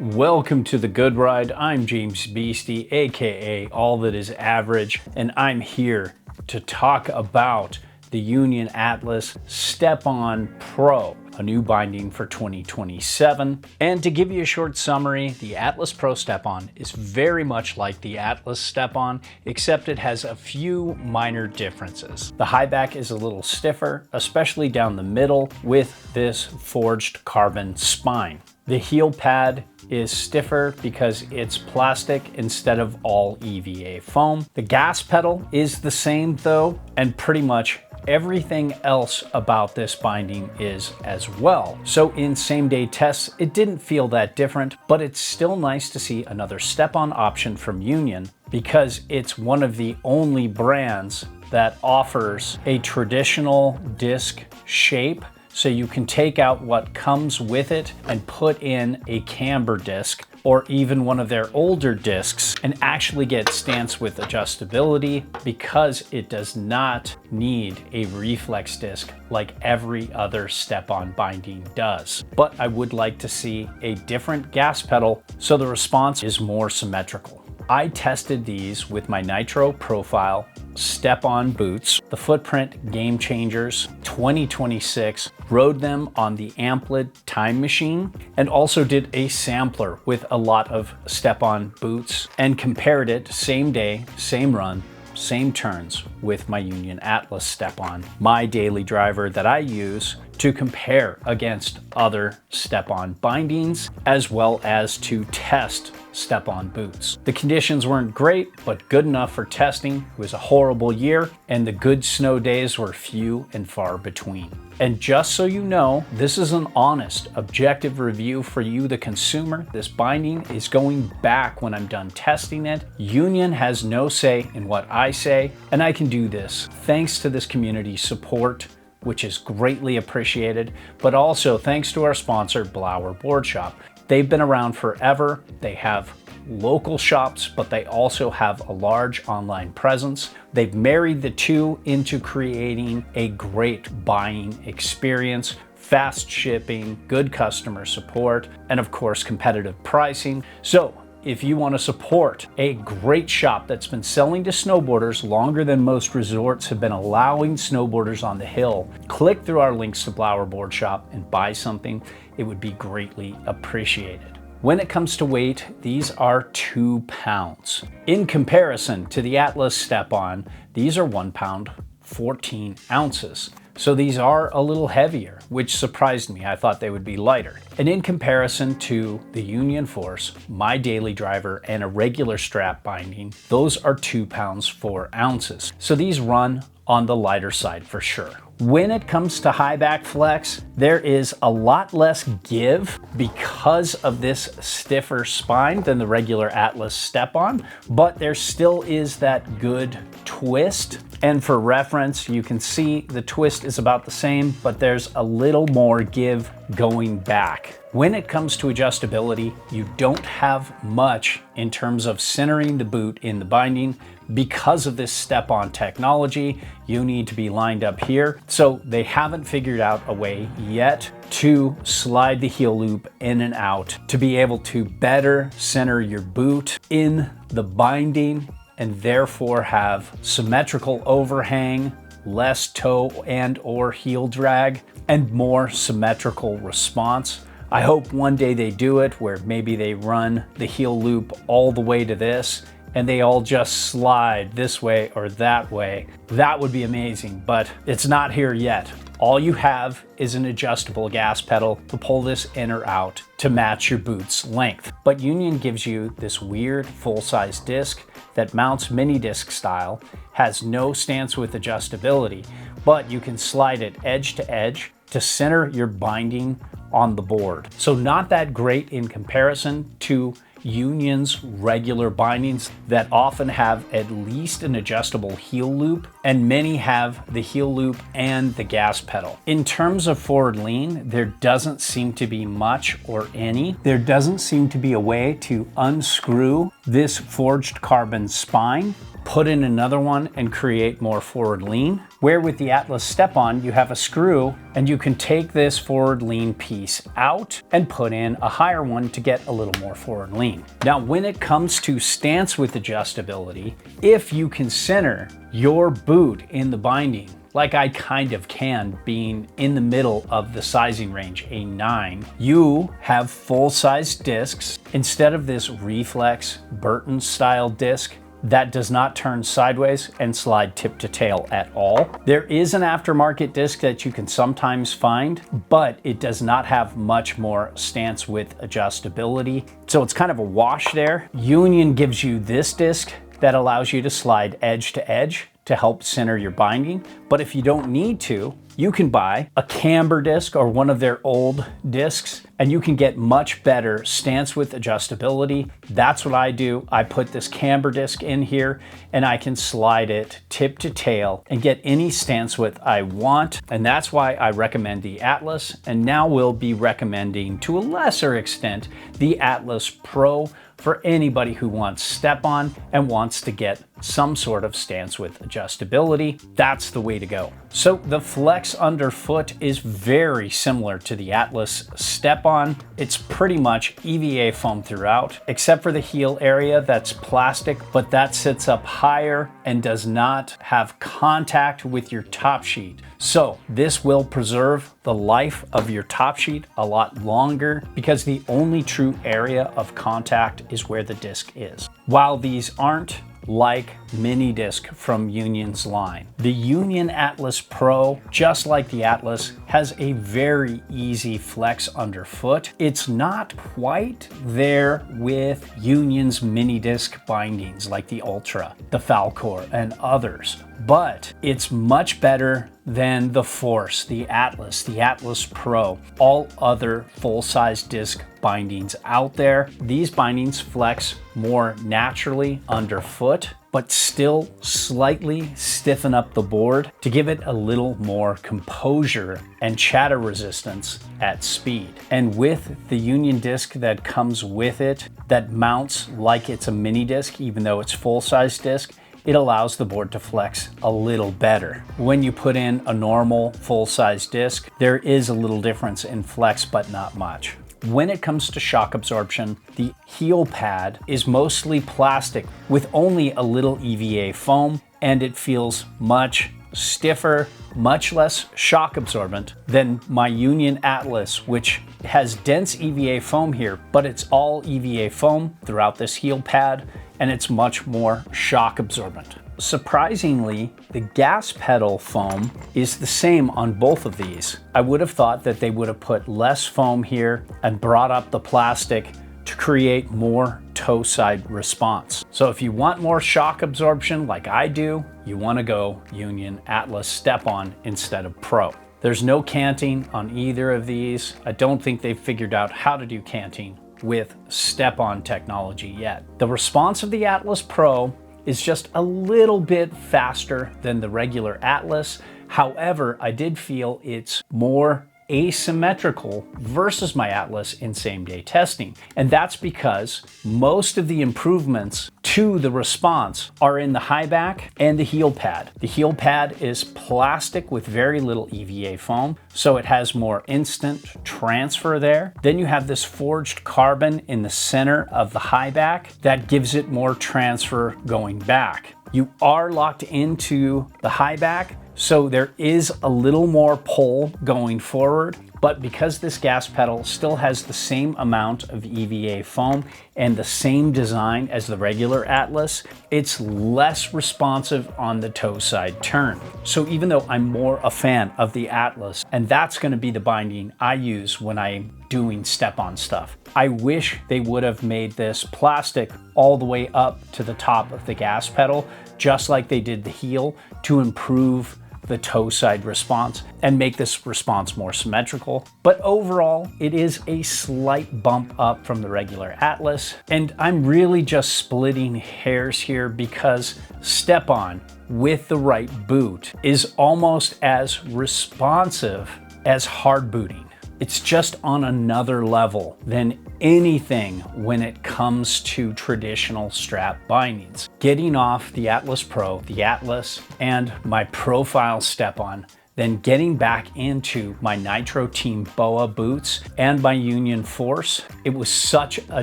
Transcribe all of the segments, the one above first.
Welcome to The Good Ride. I'm James Beastie, aka All That Is Average, and I'm here to talk about the Union Atlas Step-On Pro, a new binding for 2027. And to give you a short summary, the Atlas Pro Step-On is very much like the Atlas Step-On, except it has a few minor differences. The high back is a little stiffer, especially down the middle with this forged carbon spine. The heel pad is stiffer because it's plastic instead of all EVA foam. The gas pedal is the same though, and pretty much everything else about this binding is as well. So in same day tests, it didn't feel that different, but it's still nice to see another step-on option from Union because it's one of the only brands that offers a traditional disc shape. So you can take out what comes with it and put in a camber disc or even one of their older discs and actually get stance width adjustability because it does not need a reflex disc like every other step-on binding does. But I would like to see a different gas pedal so the response is more symmetrical. I tested these with my Nitro Profile step-on boots, the Footprint Game Changers 2026, rode them on the Amplid Time Machine, and also did a sampler with a lot of step-on boots and compared it same day, same run, same turns with my Union Atlas step-on, my daily driver that I use to compare against other step-on bindings, as well as to test step-on boots. The conditions weren't great, but good enough for testing. It was a horrible year, and the good snow days were few and far between. And just so you know, this is an honest, objective review for you, the consumer. This binding is going back when I'm done testing it. Union has no say in what I say, and I can do this thanks to this community support, which is greatly appreciated, but also thanks to our sponsor, Blower Board Shop. They've been around forever. They have local shops, but they also have a large online presence. They've married the two into creating a great buying experience, fast shipping, good customer support, and of course, competitive pricing. So if you want to support a great shop that's been selling to snowboarders longer than most resorts have been allowing snowboarders on the hill, click through our links to Blower Board Shop and buy something. It would be greatly appreciated. When it comes to weight, these are 2 pounds. In comparison to the Atlas Step-On, these are 1 pound, 14 ounces. So these are a little heavier, which surprised me. I thought they would be lighter. And in comparison to the Union Force, my daily driver, and a regular strap binding, those are 2 pounds, 4 ounces. So these run on the lighter side for sure. When it comes to Highback Flex, there is a lot less give because of this stiffer spine than the regular Atlas Step-On, but there still is that good twist. And for reference, you can see the twist is about the same, but there's a little more give going back. When it comes to adjustability, you don't have much in terms of centering the boot in the binding. Because of this step-on technology, you need to be lined up here. So they haven't figured out a way yet to slide the heel loop in and out to be able to better center your boot in the binding and therefore have symmetrical overhang, less toe and or heel drag, and more symmetrical response. I hope one day they do it where maybe they run the heel loop all the way to this and they all just slide this way or that way. That would be amazing, but it's not here yet. All you have is an adjustable gas pedal to pull this in or out to match your boot's length. But Union gives you this weird full-size disc that mounts mini disc style, has no stance width adjustability, but you can slide it edge to edge to center your binding on the board. So not that great in comparison to Union's regular bindings that often have at least an adjustable heel loop, and many have the heel loop and the gas pedal. In terms of forward lean, there doesn't seem to be much or any. There doesn't seem to be a way to unscrew this forged carbon spine put in another one and create more forward lean. Where with the Atlas Step-On, you have a screw and you can take this forward lean piece out and put in a higher one to get a little more forward lean. Now, when it comes to stance width adjustability, if you can center your boot in the binding, like I kind of can, being in the middle of the sizing range, a 9, you have full-size discs instead of this reflex Burton style disc that does not turn sideways and slide tip to tail at all. There is an aftermarket disc that you can sometimes find, but it does not have much more stance width adjustability. So it's kind of a wash there. Union gives you this disc that allows you to slide edge to edge to help center your binding. But if you don't need to, you can buy a camber disc or one of their old discs, and you can get much better stance width adjustability. That's what I do. I put this camber disc in here and I can slide it tip to tail and get any stance width I want. And that's why I recommend the Atlas. And now we'll be recommending, to a lesser extent, the Atlas Pro for anybody who wants step-on and wants to get some sort of stance width adjustability. That's the way to go. So the Flex Underfoot is very similar to the Atlas Step-On. It's pretty much EVA foam throughout, except for the heel area that's plastic, but that sits up higher and does not have contact with your top sheet. So this will preserve the life of your top sheet a lot longer because the only true area of contact is where the disc is. While these aren't like mini disc from Union's line, the Union Atlas Pro, just like the Atlas, has a very easy flex underfoot. It's not quite there with Union's mini disc bindings like the Ultra, the Falcor, and others, but it's much better than the Force, the Atlas Pro, all other full-size disc bindings out there. These bindings flex more naturally underfoot, but still slightly stiffen up the board to give it a little more composure and chatter resistance at speed. And with the Union disc that comes with it, that mounts like it's a mini disc, even though it's full-size disc, it allows the board to flex a little better. When you put in a normal full-size disc, there is a little difference in flex, but not much. When it comes to shock absorption, the heel pad is mostly plastic with only a little EVA foam, and it feels much stiffer, much less shock absorbent than my Union Atlas, which has dense EVA foam here, but it's all EVA foam throughout this heel pad, and it's much more shock absorbent. Surprisingly, the gas pedal foam is the same on both of these. I would have thought that they would have put less foam here and brought up the plastic to create more toe side response. So if you want more shock absorption like I do, you want to go Union Atlas Step-On instead of Pro. There's no canting on either of these. I don't think they've figured out how to do canting with step-on technology yet. The response of the Atlas Pro is just a little bit faster than the regular Atlas. However, I did feel it's more asymmetrical versus my Atlas in same-day testing. And that's because most of the improvements to the response are in the Highback and the heel pad. The heel pad is plastic with very little EVA foam, so it has more instant transfer there. Then you have this forged carbon in the center of the Highback that gives it more transfer going back. You are locked into the Highback, so there is a little more pull going forward, but because this gas pedal still has the same amount of EVA foam and the same design as the regular Atlas, it's less responsive on the toe side turn. So even though I'm more a fan of the Atlas, and that's going to be the binding I use when I'm doing step-on stuff, I wish they would have made this plastic all the way up to the top of the gas pedal, just like they did the heel, to improve the toe side response and make this response more symmetrical. But overall, it is a slight bump up from the regular Atlas. And I'm really just splitting hairs here because step-on with the right boot is almost as responsive as hard booting. It's just on another level than anything when it comes to traditional strap bindings. Getting off the Atlas Pro, the Atlas, and my profile step-on, then getting back into my Nitro Team BOA boots and my Union Force, it was such a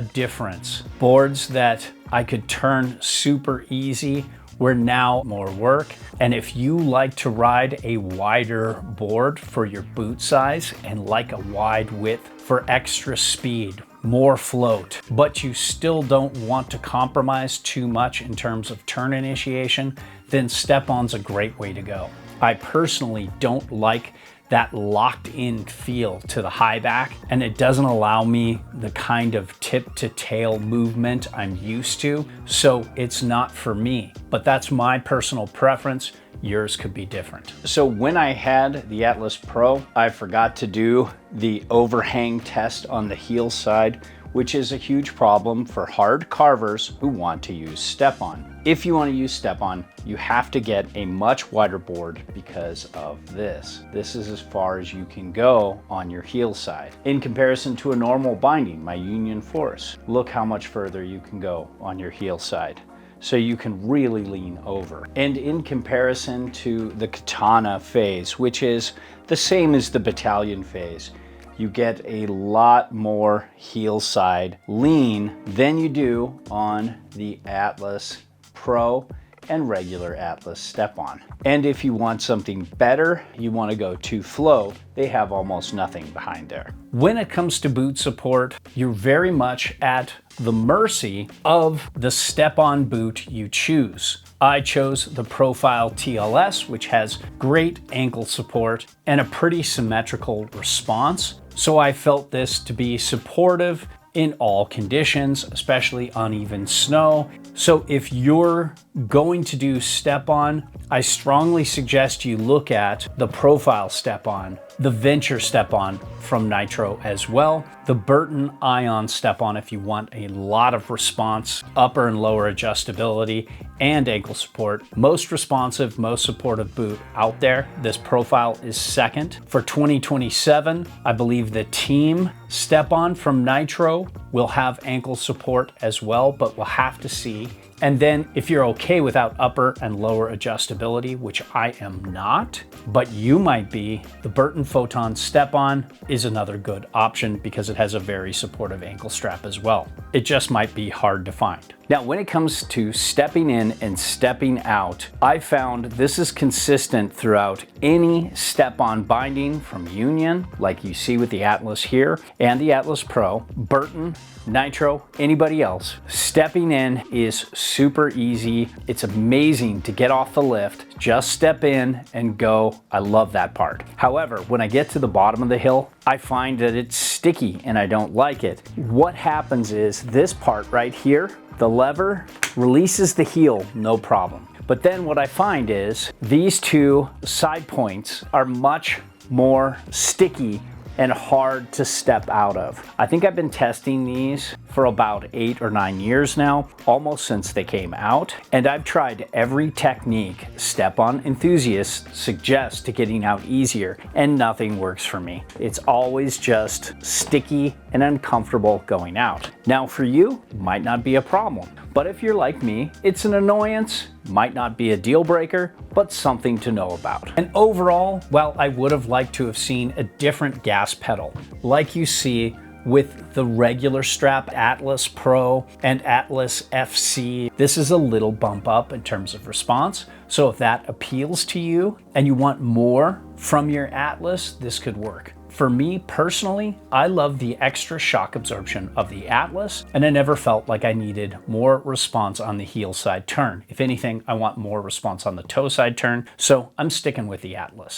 difference. Boards that I could turn super easy were now more work. And if you like to ride a wider board for your boot size and like a wide width for extra speed, more float, but you still don't want to compromise too much in terms of turn initiation, then step-on's a great way to go. I personally don't like that locked in feel to the high back, and it doesn't allow me the kind of tip to tail movement I'm used to, so it's not for me. But that's my personal preference. Yours could be different. So when I had the Atlas Pro, I forgot to do the overhang test on the heel side, which is a huge problem for hard carvers who want to use step-on. If you want to use step-on, you have to get a much wider board because of this. This is as far as you can go on your heel side. In comparison to a normal binding, my Union Force, look how much further you can go on your heel side. So you can really lean over. And in comparison to the Katana phase, which is the same as the Battalion phase, you get a lot more heel side lean than you do on the Atlas Pro and regular Atlas step-on. And if you want something better, you want to go to flow, they have almost nothing behind there. When it comes to boot support, you're very much at the mercy of the step-on boot you choose. I chose the Profile TLS, which has great ankle support and a pretty symmetrical response. So I felt this to be supportive in all conditions, especially uneven snow. So if you're going to do step-on, I strongly suggest you look at the Profile step-on, the Venture step-on from Nitro as well, the Burton Ion step-on if you want a lot of response, upper and lower adjustability, and ankle support. Most responsive, most supportive boot out there. This Profile is second. For 2027, I believe the Team step-on from Nitro will have ankle support as well, but we'll have to see. And then if you're okay without upper and lower adjustability, which I am not, but you might be, the Burton Photon step-on is another good option because it has a very supportive ankle strap as well. It just might be hard to find. Now, when it comes to stepping in and stepping out, I found this is consistent throughout any step-on binding from Union, like you see with the Atlas here, and the Atlas Pro, Burton, Nitro, anybody else. Stepping in is super easy. It's amazing to get off the lift, just step in and go. I love that part. However, when I get to the bottom of the hill, I find that it's sticky and I don't like it. What happens is this part right here, the lever releases the heel, no problem. But then what I find is these two side points are much more sticky and hard to step out of. I think I've been testing these for about 8 or 9 years now, almost since they came out. And I've tried every technique step-on enthusiasts suggest to getting out easier, and nothing works for me. It's always just sticky and uncomfortable going out. Now for you, might not be a problem. But if you're like me, it's an annoyance, might not be a deal breaker, but something to know about. And overall, well, I would have liked to have seen a different gas pedal, like you see with the regular strap Atlas Pro and Atlas FC. This is a little bump up in terms of response. So if that appeals to you and you want more from your Atlas, this could work. For me personally, I love the extra shock absorption of the Atlas, and I never felt like I needed more response on the heel side turn. If anything, I want more response on the toe side turn, so I'm sticking with the Atlas.